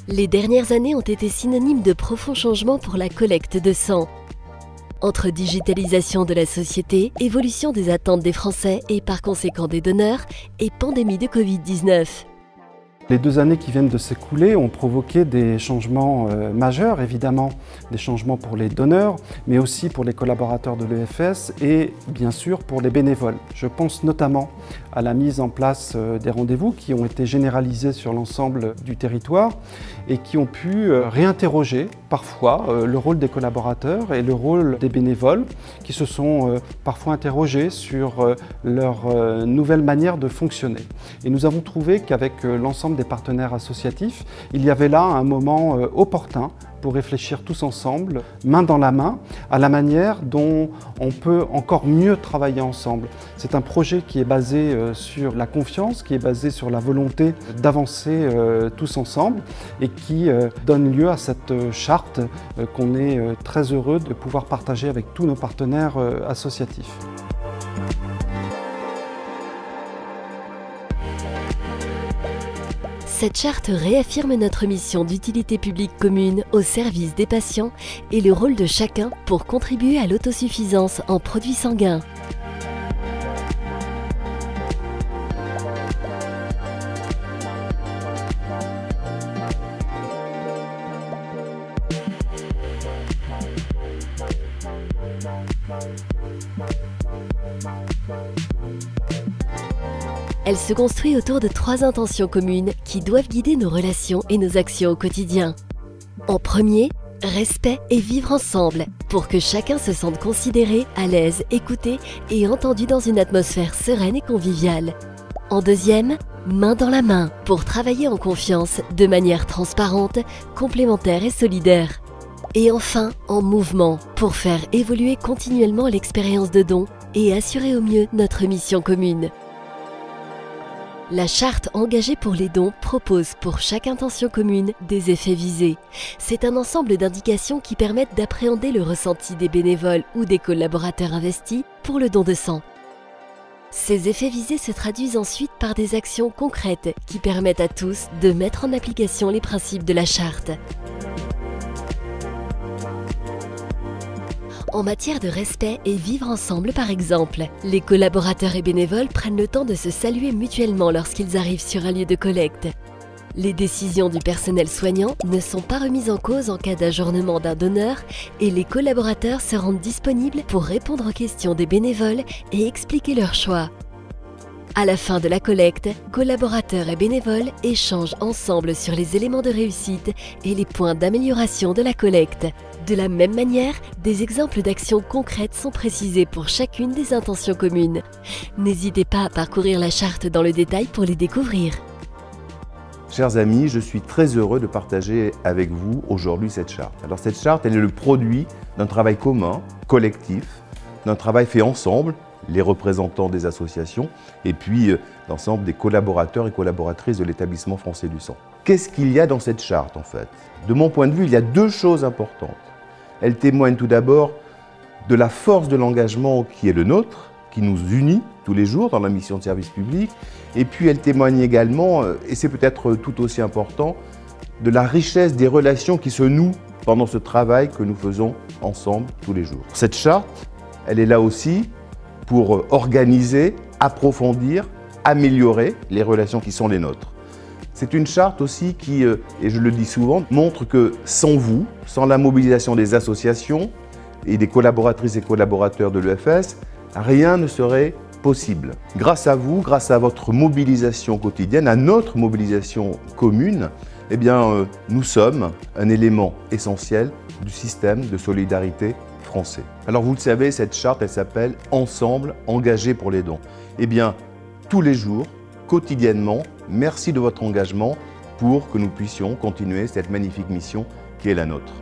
Les dernières années ont été synonymes de profonds changements pour la collecte de sang. Entre digitalisation de la société, évolution des attentes des Français et par conséquent des donneurs, et pandémie de Covid-19. Les 2 années qui viennent de s'écouler ont provoqué des changements majeurs, évidemment, des changements pour les donneurs, mais aussi pour les collaborateurs de l'EFS et bien sûr pour les bénévoles. Je pense notamment à la mise en place des rendez-vous qui ont été généralisés sur l'ensemble du territoire et qui ont pu réinterroger parfois le rôle des collaborateurs et le rôle des bénévoles qui se sont parfois interrogés sur leur nouvelle manière de fonctionner. Et nous avons trouvé qu'avec l'ensemble des partenaires associatifs, il y avait là un moment opportun pour réfléchir tous ensemble, main dans la main, à la manière dont on peut encore mieux travailler ensemble. C'est un projet qui est basé sur la confiance, qui est basé sur la volonté d'avancer tous ensemble et qui donne lieu à cette charte qu'on est très heureux de pouvoir partager avec tous nos partenaires associatifs. Cette charte réaffirme notre mission d'utilité publique commune au service des patients et le rôle de chacun pour contribuer à l'autosuffisance en produits sanguins. Elle se construit autour de 3 intentions communes qui doivent guider nos relations et nos actions au quotidien. En premier, respect et vivre ensemble, pour que chacun se sente considéré, à l'aise, écouté et entendu dans une atmosphère sereine et conviviale. En deuxième, main dans la main, pour travailler en confiance, de manière transparente, complémentaire et solidaire. Et enfin, en mouvement, pour faire évoluer continuellement l'expérience de don et assurer au mieux notre mission commune. La charte engagée pour les dons propose pour chaque intention commune des effets visés. C'est un ensemble d'indications qui permettent d'appréhender le ressenti des bénévoles ou des collaborateurs investis pour le don de sang. Ces effets visés se traduisent ensuite par des actions concrètes qui permettent à tous de mettre en application les principes de la charte. En matière de respect et vivre ensemble par exemple, les collaborateurs et bénévoles prennent le temps de se saluer mutuellement lorsqu'ils arrivent sur un lieu de collecte. Les décisions du personnel soignant ne sont pas remises en cause en cas d'ajournement d'un donneur et les collaborateurs se rendent disponibles pour répondre aux questions des bénévoles et expliquer leurs choix. À la fin de la collecte, collaborateurs et bénévoles échangent ensemble sur les éléments de réussite et les points d'amélioration de la collecte. De la même manière, des exemples d'actions concrètes sont précisés pour chacune des intentions communes. N'hésitez pas à parcourir la charte dans le détail pour les découvrir. Chers amis, je suis très heureux de partager avec vous aujourd'hui cette charte. Alors cette charte, elle est le produit d'un travail commun, collectif, d'un travail fait ensemble, les représentants des associations et puis l'ensemble des collaborateurs et collaboratrices de l'établissement français du sang. Qu'est-ce qu'il y a dans cette charte en fait? De mon point de vue, il y a 2 choses importantes. Elle témoigne tout d'abord de la force de l'engagement qui est le nôtre, qui nous unit tous les jours dans la mission de service public. Et puis elle témoigne également, et c'est peut-être tout aussi important, de la richesse des relations qui se nouent pendant ce travail que nous faisons ensemble tous les jours. Cette charte, elle est là aussi pour organiser, approfondir, améliorer les relations qui sont les nôtres. C'est une charte aussi qui, et je le dis souvent, montre que sans vous, sans la mobilisation des associations et des collaboratrices et collaborateurs de l'EFS, rien ne serait possible. Grâce à vous, grâce à votre mobilisation quotidienne, à notre mobilisation commune, eh bien, nous sommes un élément essentiel du système de solidarité français. Alors vous le savez, cette charte, elle s'appelle « Ensemble, engagés pour les dons ». Eh bien, tous les jours, quotidiennement, merci de votre engagement pour que nous puissions continuer cette magnifique mission qui est la nôtre.